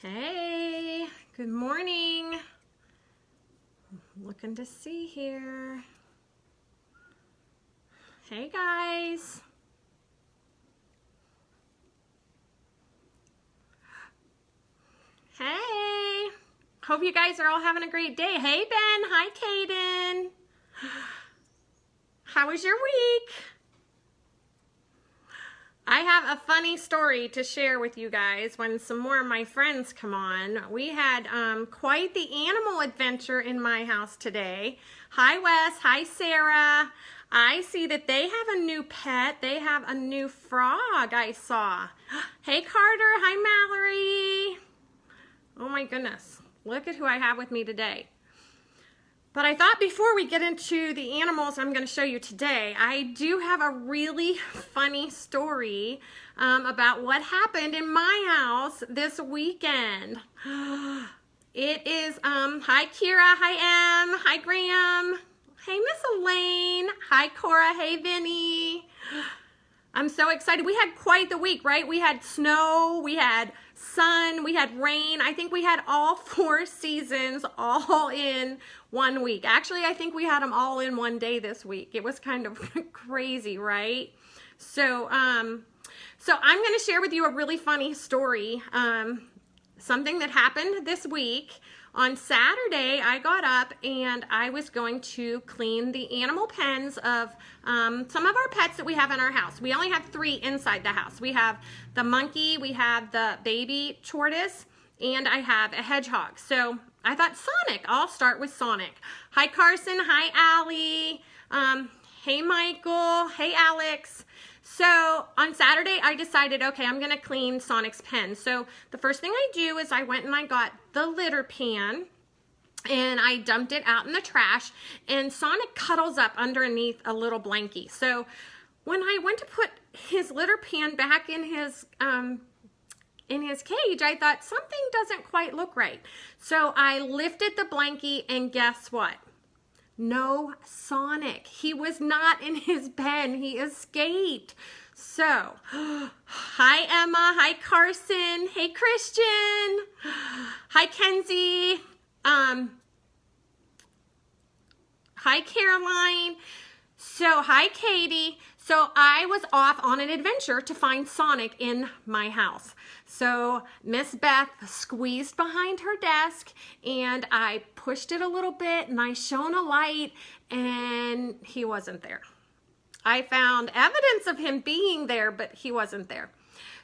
Hey, good morning. Looking to see here. Hey guys. Hey. Hope you guys are all having a great day. Hey Ben. Hi Kaden. How was your week? I have a funny story to share with you guys when some more of my friends come on. We had quite the animal adventure in my house today. Hi Wes, hi Sarah. I see that they have a new pet. They have a new frog I saw. Hey Carter, hi Mallory. Oh my goodness, look at who I have with me today. But I thought before we get into the animals I'm going to show you today, I do have a really funny story about what happened in my house this weekend. It is, hi Kira, hi Em, hi Graham, hey Miss Elaine, hi Cora, hey Vinny. I'm so excited. We had quite the week, right? We had snow, we had sun, we had rain. I think we had all 4 seasons all in 1 week. Actually, I think we had them all in 1 day this week. It was kind of crazy, right? So I'm going to share with you a really funny story. Something that happened this week. On Saturday, I got up and I was going to clean the animal pens of some of our pets that we have in our house. We only have 3 inside the house. We have the monkey, we have the baby tortoise, and I have a hedgehog. So I thought Sonic, I'll start with Sonic. Hi Carson, hi Allie, hey Michael, hey Alex. So on Saturday, I decided, okay, I'm going to clean Sonic's pen. So the first thing I do is I went and I got the litter pan and I dumped it out in the trash, and Sonic cuddles up underneath a little blankie. So when I went to put his litter pan back in his cage, I thought something doesn't quite look right. So I lifted the blankie and guess what? No Sonic. He was not in his pen. He escaped. So, hi Emma, hi Carson, hey Christian, hi Kenzie, hi Caroline, so hi Katie. So I was off on an adventure to find Sonic in my house. So Miss Beth squeezed behind her desk and I pushed it a little bit and I shone a light and he wasn't there. I found evidence of him being there, but he wasn't there.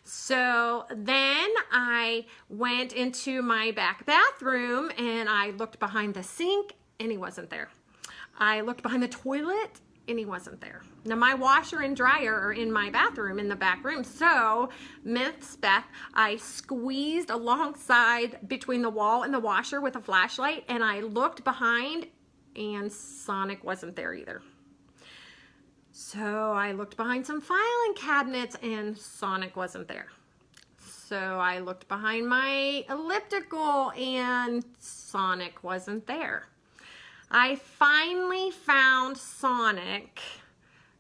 So then I went into my back bathroom and I looked behind the sink and he wasn't there. I looked behind the toilet and he wasn't there. Now my washer and dryer are in my bathroom in the back room. So Miss Beth, I squeezed alongside between the wall and the washer with a flashlight and I looked behind and Sonic wasn't there either. So I looked behind some filing cabinets and Sonic wasn't there. So I looked behind my elliptical and Sonic wasn't there. I finally found Sonic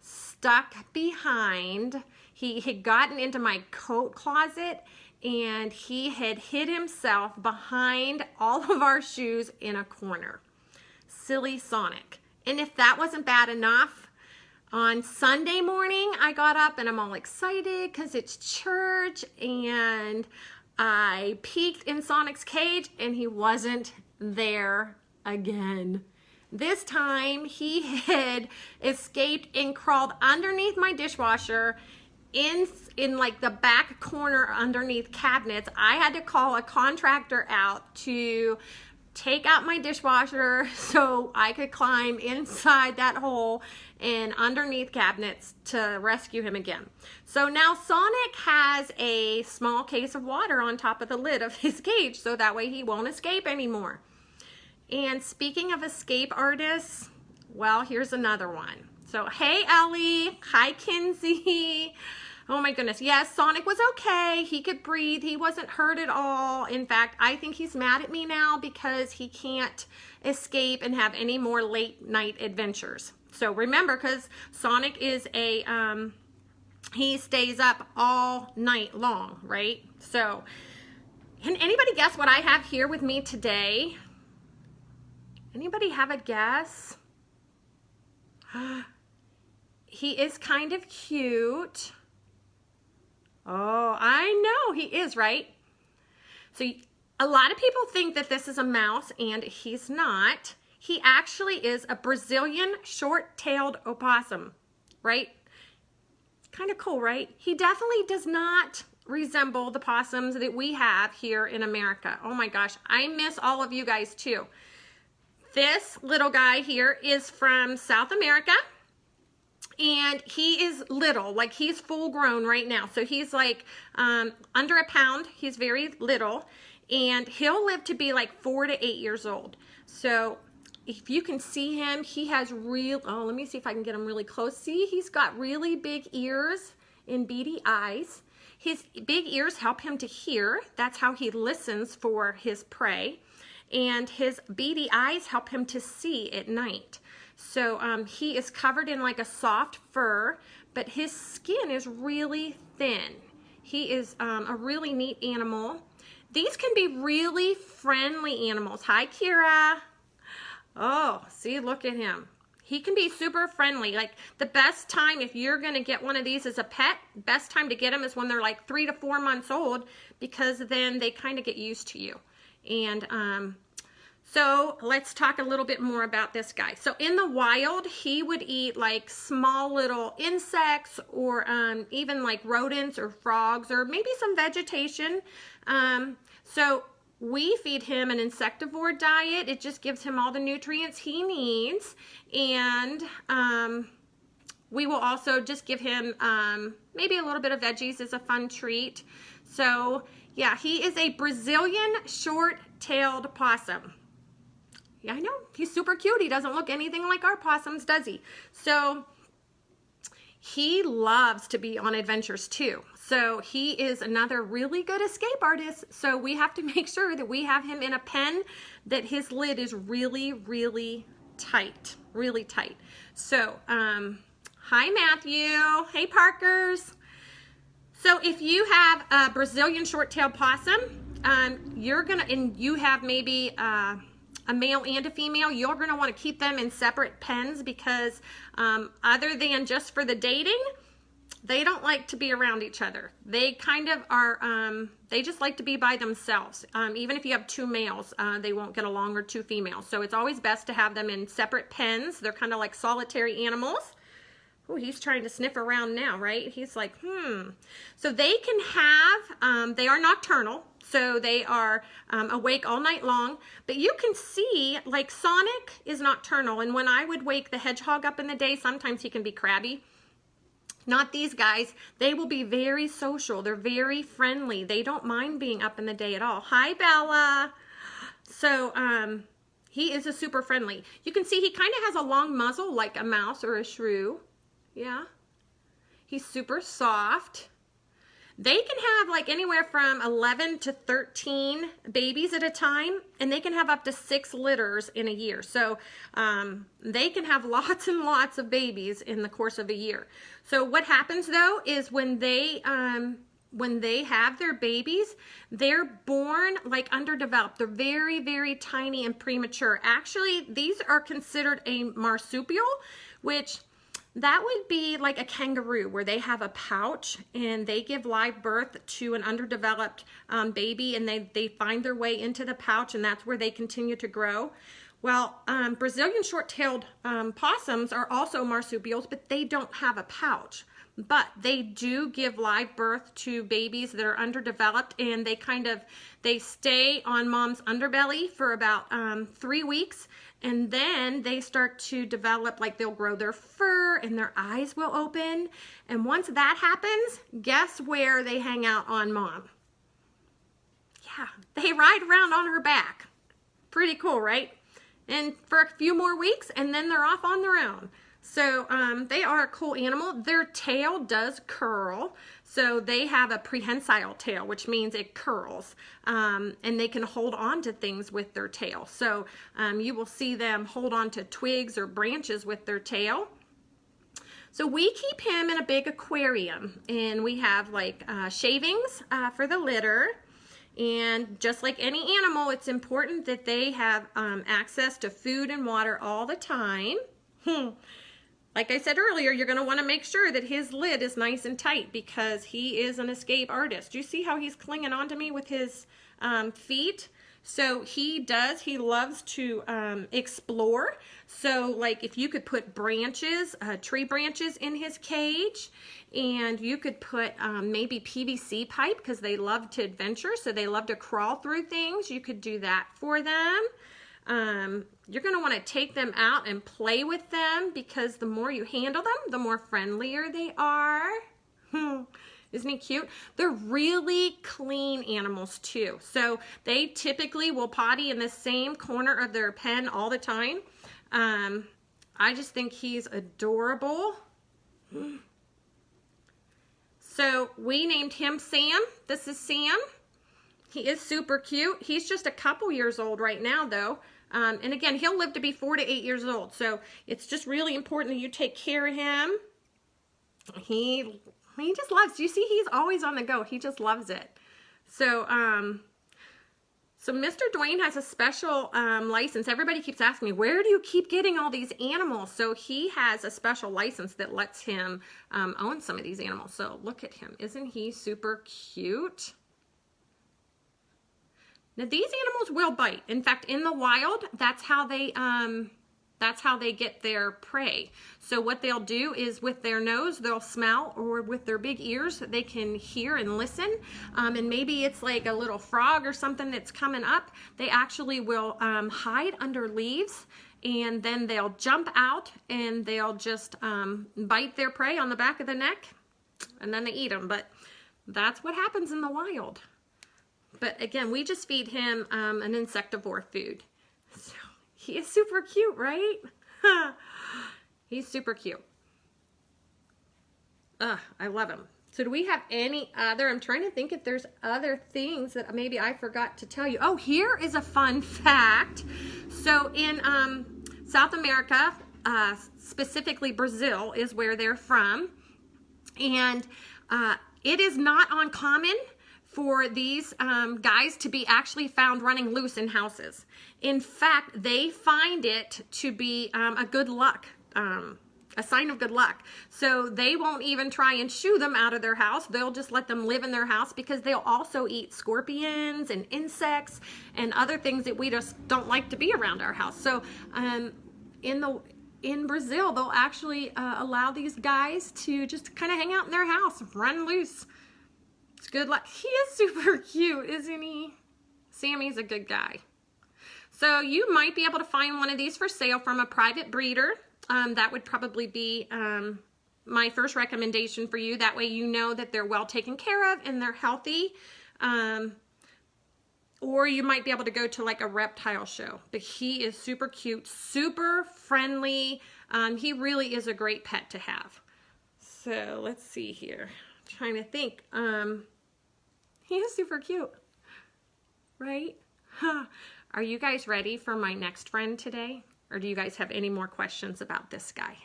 stuck behind. He had gotten into my coat closet and he had hid himself behind all of our shoes in a corner. Silly Sonic. And if that wasn't bad enough, on Sunday morning I got up and I'm all excited because it's church and I peeked in Sonic's cage and he wasn't there again. This time he had escaped and crawled underneath my dishwasher in like the back corner underneath cabinets. I had to call a contractor out to take out my dishwasher so I could climb inside that hole and underneath cabinets to rescue him again. So now Sonic has a small case of water on top of the lid of his cage so that way he won't escape anymore. And speaking of escape artists, well, here's another one. So, hey, Ellie. Hi, Kinsey. Oh, my goodness. Yes, Sonic was okay. He could breathe. He wasn't hurt at all. In fact, I think he's mad at me now because he can't escape and have any more late night adventures. So, remember, because Sonic is he stays up all night long, right? So, Can anybody guess what I have here with me today? Anybody have a guess? He is kind of cute. Oh, I know he is, right? So a lot of people think that this is a mouse, and he's not. He actually is a Brazilian short-tailed opossum, right? Kind of cool, right? He definitely does not resemble the possums that we have here in America. Oh my gosh, I miss all of you guys too. This little guy here is from South America, and he is little, like he's full grown right now. So he's like under a pound. He's very little, and he'll live to be like 4 to 8 years old. So if you can see him, he has let me see if I can get him really close. See, he's got really big ears and beady eyes. His big ears help him to hear. That's how he listens for his prey. And his beady eyes help him to see at night. So he is covered in like a soft fur, but his skin is really thin. He is a really neat animal. These can be really friendly animals. Hi, Kira. Oh, see, look at him. He can be super friendly. Like the best time, if you're gonna get one of these as a pet, best time to get them is when they're like 3 to 4 months old, because then they kind of get used to you. And so let's talk a little bit more about this guy. So in the wild, he would eat like small little insects, or even like rodents or frogs, or maybe some vegetation. So we feed him an insectivore diet. It just gives him all the nutrients he needs. And we will also just give him maybe a little bit of veggies as a fun treat. So yeah, he is a Brazilian short-tailed opossum. Yeah, I know, he's super cute. He doesn't look anything like our possums, does he? So he loves to be on adventures too. So he is another really good escape artist. So we have to make sure that we have him in a pen that his lid is really, really tight, really tight. So, hi Matthew, hey Parkers. So if you have a Brazilian short-tailed possum, you have maybe a male and a female, you're gonna wanna keep them in separate pens, because other than just for the dating, they don't like to be around each other. They kind of are, they just like to be by themselves. Even if you have 2 males, they won't get along, or 2 females. So it's always best to have them in separate pens. They're kind of like solitary animals. Oh, he's trying to sniff around now, right? He's like, So they can have, they are nocturnal. So they are awake all night long. But you can see, like Sonic is nocturnal. And when I would wake the hedgehog up in the day, sometimes he can be crabby. Not these guys. They will be very social. They're very friendly. They don't mind being up in the day at all. Hi, Bella. So he is a super friendly. You can see he kind of has a long muzzle like a mouse or a shrew. Yeah. He's super soft. They can have like anywhere from 11 to 13 babies at a time, and they can have up to 6 litters in a year. So they can have lots and lots of babies in the course of a year. So what happens though is when they have their babies, they're born like underdeveloped. They're very, very tiny and premature. Actually, these are considered a marsupial, which that would be like a kangaroo, where they have a pouch and they give live birth to an underdeveloped baby, and they find their way into the pouch, and that's where they continue to grow. Well, Brazilian short-tailed possums are also marsupials, but they don't have a pouch. But they do give live birth to babies that are underdeveloped, and they stay on mom's underbelly for about 3 weeks, and then they start to develop, like they'll grow their fur and their eyes will open. And once that happens, guess where they hang out on mom? Yeah, they ride around on her back. Pretty cool, right? And for a few more weeks, and then they're off on their own. So they are a cool animal. Their tail does curl. So they have a prehensile tail, which means it curls. And they can hold on to things with their tail. So you will see them hold on to twigs or branches with their tail. So we keep him in a big aquarium, and we have like shavings for the litter. And just like any animal, it's important that they have access to food and water all the time. Like I said earlier, you're going to want to make sure that his lid is nice and tight because he is an escape artist. Do you see how he's clinging onto me with his feet? So he loves to explore. So like if you could put branches, tree branches in his cage, and you could put maybe PVC pipe because they love to adventure, so they love to crawl through things. You could do that for them. You're going to want to take them out and play with them because the more you handle them, the more friendlier they are. Isn't he cute? They're really clean animals too. So they typically will potty in the same corner of their pen all the time. I just think he's adorable. So we named him Sam. This is Sam. He is super cute. He's just a couple years old right now though. And again, he'll live to be 4 to 8 years old. So it's just really important that you take care of him. He just loves, do you see he's always on the go? He just loves it. So, so Mr. Dwayne has a special license. Everybody keeps asking me, where do you keep getting all these animals? So he has a special license that lets him own some of these animals. So look at him. Isn't he super cute? Now these animals will bite. In fact, in the wild, that's how they get their prey. So what they'll do is with their nose, they'll smell, or with their big ears, they can hear and listen. And maybe it's like a little frog or something that's coming up. They actually will hide under leaves, and then they'll jump out and they'll just bite their prey on the back of the neck, and then they eat them. But that's what happens in the wild. But again, we just feed him an insectivore food. So he is super cute, right? He's super cute. I love him. So do we have any other, I'm trying to think if there's other things that maybe I forgot to tell you. Oh, here is a fun fact. So in South America, specifically Brazil is where they're from. And it is not uncommon for these guys to be actually found running loose in houses. In fact, they find it to be a good luck, a sign of good luck. So they won't even try and shoo them out of their house. They'll just let them live in their house because they'll also eat scorpions and insects and other things that we just don't like to be around our house. So in Brazil, they'll actually allow these guys to just kind of hang out in their house, run loose. It's good luck. He is super cute, isn't he? Sammy's a good guy. So you might be able to find one of these for sale from a private breeder. That would probably be my first recommendation for you. That way you know that they're well taken care of and they're healthy. Or you might be able to go to like a reptile show. But he is super cute, super friendly. He really is a great pet to have. So let's see here. Trying to think. He is super cute, right? Are you guys ready for my next friend today? Or do you guys have any more questions about this guy?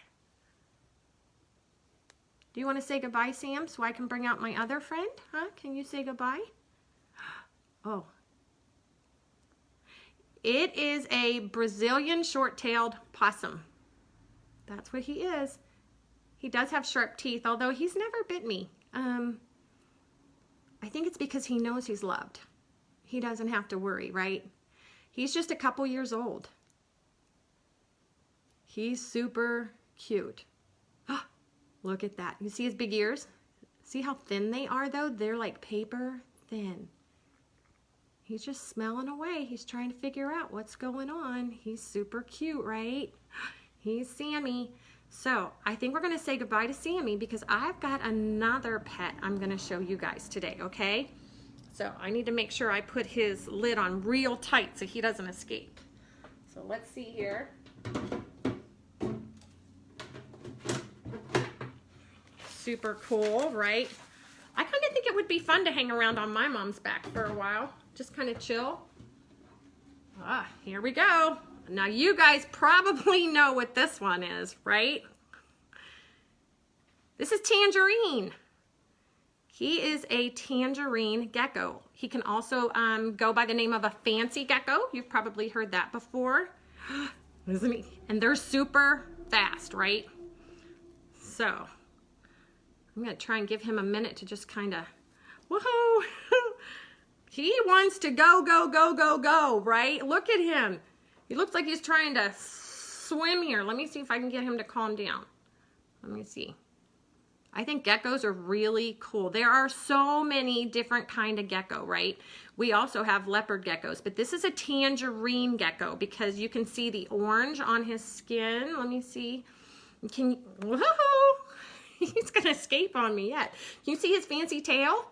Do you want to say goodbye, Sam, so I can bring out my other friend? Huh? Can you say goodbye? Oh. It is a Brazilian Short Tailed Opossum. That's what he is. He does have sharp teeth, although he's never bit me. I think it's because he knows he's loved. He doesn't have to worry, right? He's just a couple years old. He's super cute. Oh, look at that. You see his big ears? See how thin they are though? They're like paper thin. He's just smelling away. He's trying to figure out what's going on. He's super cute, right? He's Sammy. So I think we're going to say goodbye to Sammy because I've got another pet I'm going to show you guys today, okay? So I need to make sure I put his lid on real tight so he doesn't escape. So let's see here. Super cool, right? I kind of think it would be fun to hang around on my mom's back for a while. Just kind of chill. Here we go. Now you guys probably know what this one is, right? This is Tangerine. He is a tangerine gecko. He can also go by the name of a fancy gecko. You've probably heard that before. Isn't he? And they're super fast, right? So I'm gonna try and give him a minute to just kind of, woohoo! He wants to go, go, go, go, go, right? Look at him. He looks like he's trying to swim here. Let me see if I can get him to calm down. Let me see. I think geckos are really cool. There are so many different kind of gecko, right? We also have leopard geckos, but this is a tangerine gecko because you can see the orange on his skin. Let me see. Whoa! He's gonna escape on me yet. Can you see his fancy tail?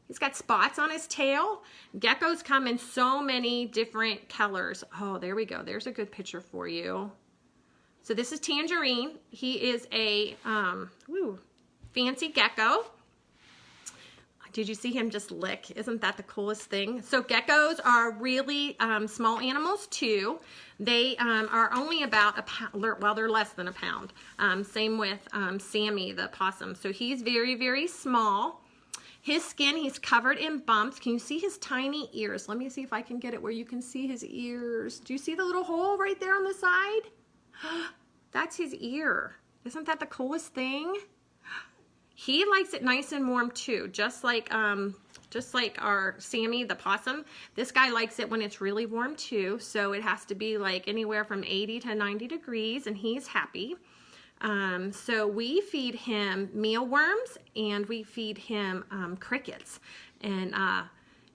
He's got spots on his tail. Geckos come in so many different colors. Oh, there we go. There's a good picture for you. So this is Tangerine. He is a fancy gecko. Did you see him just lick? Isn't that the coolest thing? So geckos are really small animals too. They are only about a pound, well, they're less than a pound. Same with Sammy the opossum. So he's very, very small. His skin, he's covered in bumps. Can you see his tiny ears? Let me see if I can get it where you can see his ears. Do you see the little hole right there on the side? That's his ear. Isn't that the coolest thing? He likes it nice and warm too, just like our Sammy the possum. This guy likes it when it's really warm too, so it has to be like anywhere from 80 to 90 degrees, and he's happy. So we feed him mealworms and we feed him crickets. And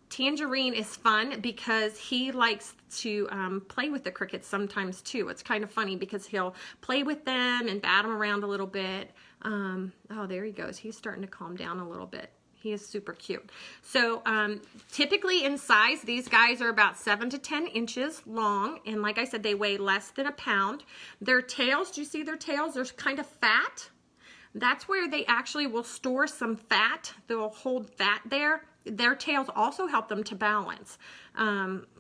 Tangerine is fun because he likes to play with the crickets sometimes too. It's kind of funny because he'll play with them and bat them around a little bit. Oh, there he goes. He's starting to calm down a little bit. He is super cute. So typically in size, these guys are about 7 to 10 inches long. And like I said, they weigh less than a pound. Their tails, do you see their tails? They're kind of fat. That's where they actually will store some fat. They'll hold fat there. Their tails also help them to balance.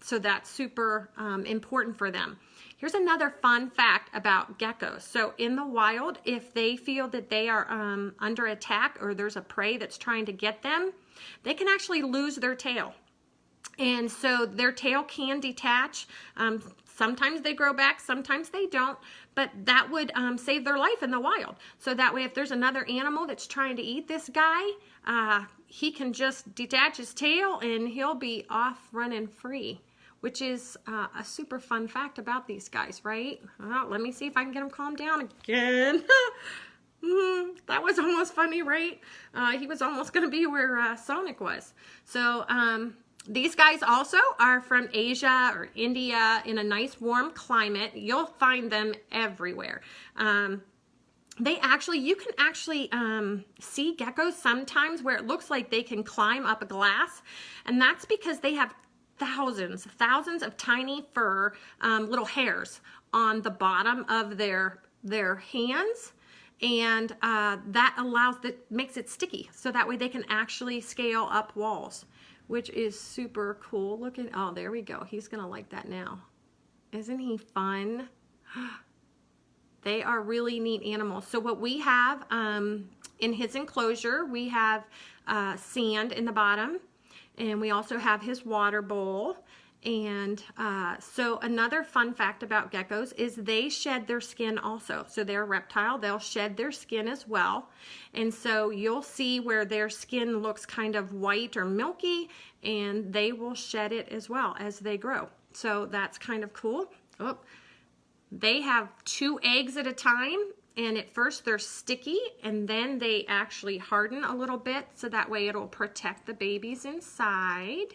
So that's super important for them. Here's another fun fact about geckos. So in the wild, if they feel that they are under attack or there's a prey that's trying to get them, they can actually lose their tail. And so their tail can detach. Sometimes they grow back, sometimes they don't, but that would save their life in the wild. So that way, if there's another animal that's trying to eat this guy, he can just detach his tail and he'll be off running free, which is a super fun fact about these guys, right? Oh, let me see if I can get him calmed down again. That was almost funny, right? He was almost going to be where Sonic was. So these guys also are from Asia or India in a nice warm climate. You'll find them everywhere. You can actually see geckos sometimes where it looks like they can climb up a glass, and that's because they have thousands of tiny fur, little hairs on the bottom of their hands, and that makes it sticky, so that way they can actually scale up walls, which is super cool. Look at, oh, there we go. He's gonna like that now. Isn't he fun? They are really neat animals. So what we have in his enclosure, we have sand in the bottom, and we also have his water bowl. And so another fun fact about geckos is they shed their skin also. So they're a reptile, they'll shed their skin as well. And so you'll see where their skin looks kind of white or milky, and they will shed it as well as they grow. So that's kind of cool. Oh, they have 2 eggs at a time, and at first they're sticky, and then they actually harden a little bit, so that way it'll protect the babies inside.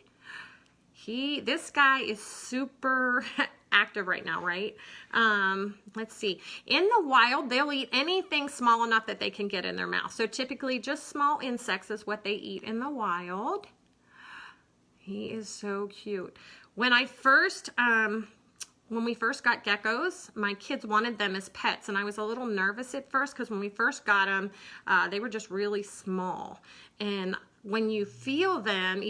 This guy is super active right now, right? Let's see. In the wild, they'll eat anything small enough that they can get in their mouth. So typically just small insects is what they eat in the wild. He is so cute. When we first got geckos, my kids wanted them as pets, and I was a little nervous at first because when we first got them, they were just really small. And when you feel them,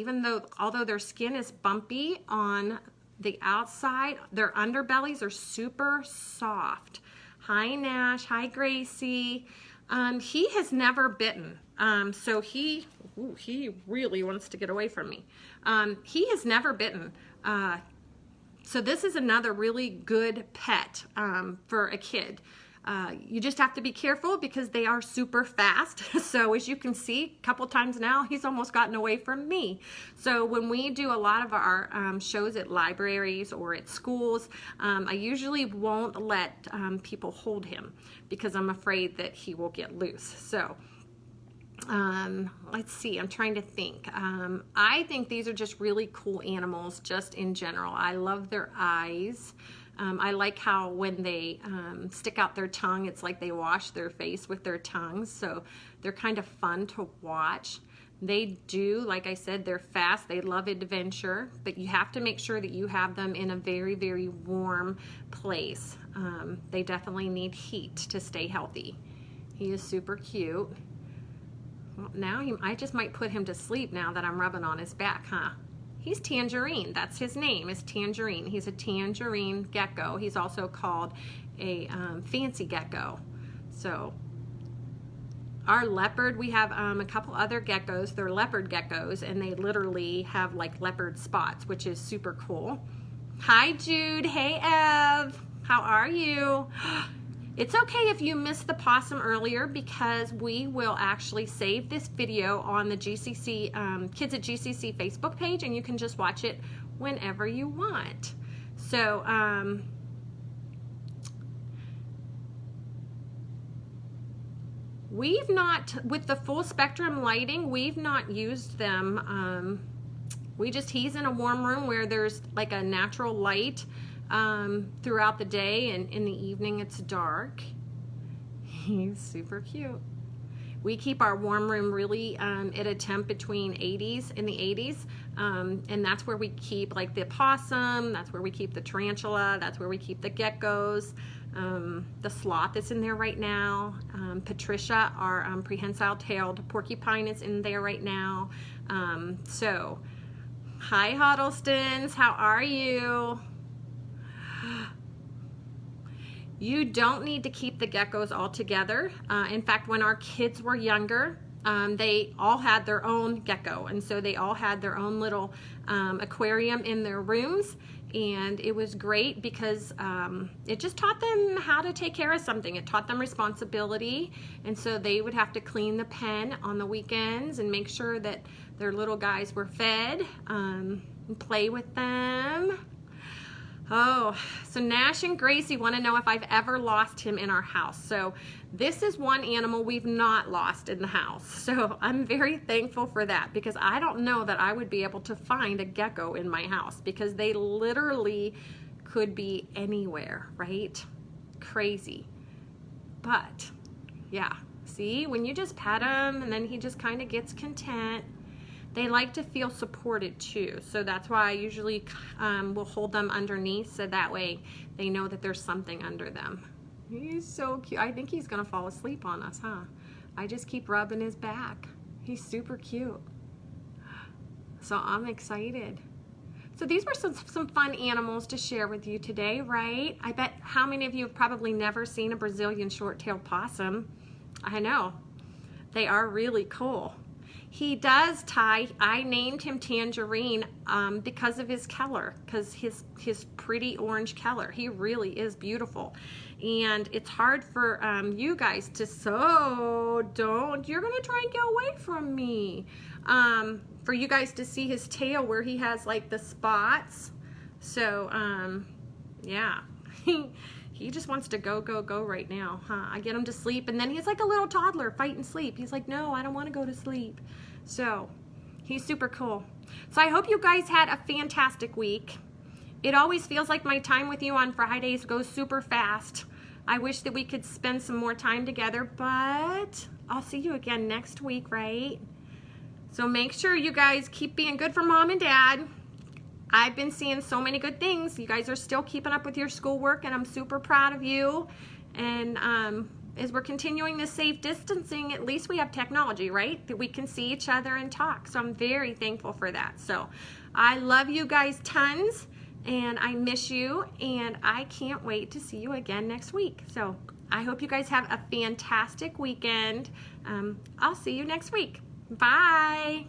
although their skin is bumpy on the outside, their underbellies are super soft. Hi Nash, hi Gracie. He has never bitten. So he really wants to get away from me. He has never bitten. So this is another really good pet for a kid. You just have to be careful because they are super fast. So as you can see, a couple times now, he's almost gotten away from me. So when we do a lot of our shows at libraries or at schools, I usually won't let people hold him because I'm afraid that he will get loose. So let's see, I'm trying to think. I think these are just really cool animals just in general. I love their eyes. I like how when they stick out their tongue, it's like they wash their face with their tongues. So they're kind of fun to watch. They do, like I said, they're fast. They love adventure, but you have to make sure that you have them in a very, very warm place. They definitely need heat to stay healthy. He is super cute. Well, now I just might put him to sleep now that I'm rubbing on his back, huh? He's Tangerine. That's his name, is Tangerine. He's a tangerine gecko. He's also called a fancy gecko. So our leopard, we have a couple other geckos. They're leopard geckos, and they literally have like leopard spots, which is super cool. Hi, Jude. Hey, Ev. How are you? It's okay if you missed the possum earlier because we will actually save this video on the GCC Kids at GCC Facebook page, and you can just watch it whenever you want. So we've not, with the full spectrum lighting, we've not used them. He's in a warm room where there's like a natural light throughout the day, and in the evening it's dark. He's super cute. We keep our warm room really at a temp between 80s in the 80s, and that's where we keep like the opossum, that's where we keep the tarantula, that's where we keep the geckos. The sloth is in there right now. Patricia, our prehensile tailed porcupine, is in there right now. So hi Huddlestons, how are you? You don't need to keep the geckos all together. In fact, when our kids were younger, they all had their own gecko, and so they all had their own little aquarium in their rooms, and it was great because it just taught them how to take care of something. It taught them responsibility, and so they would have to clean the pen on the weekends and make sure that their little guys were fed, and play with them. Oh, so Nash and Gracie want to know if I've ever lost him in our house. So this is one animal we've not lost in the house. So I'm very thankful for that because I don't know that I would be able to find a gecko in my house because they literally could be anywhere, right? Crazy. But yeah, see, when you just pet him and then he just kind of gets content. They like to feel supported too, so that's why I usually will hold them underneath so that way they know that there's something under them. He's so cute. I think he's gonna fall asleep on us, huh? I just keep rubbing his back. He's super cute. So I'm excited. So these were some fun animals to share with you today, right? I bet how many of you have probably never seen a Brazilian short tailed possum. I know. They are really cool. He does tie, I named him Tangerine because of his color, because his pretty orange color. He really is beautiful. And it's hard for you guys to, you're gonna try and get away from me. For you guys to see his tail where he has like the spots. So, yeah. He just wants to go right now, huh? I get him to sleep, and then he's like a little toddler fighting sleep. He's like, no, I don't want to go to sleep. So he's super cool. So I hope you guys had a fantastic week. It always feels like my time with you on Fridays goes super fast. I wish that we could spend some more time together, but I'll see you again next week, right? So make sure you guys keep being good for Mom and Dad. I've been seeing so many good things. You guys are still keeping up with your schoolwork, and I'm super proud of you. And as we're continuing this safe distancing, at least we have technology, right? That we can see each other and talk. So I'm very thankful for that. So I love you guys tons, and I miss you, and I can't wait to see you again next week. So I hope you guys have a fantastic weekend. I'll see you next week. Bye.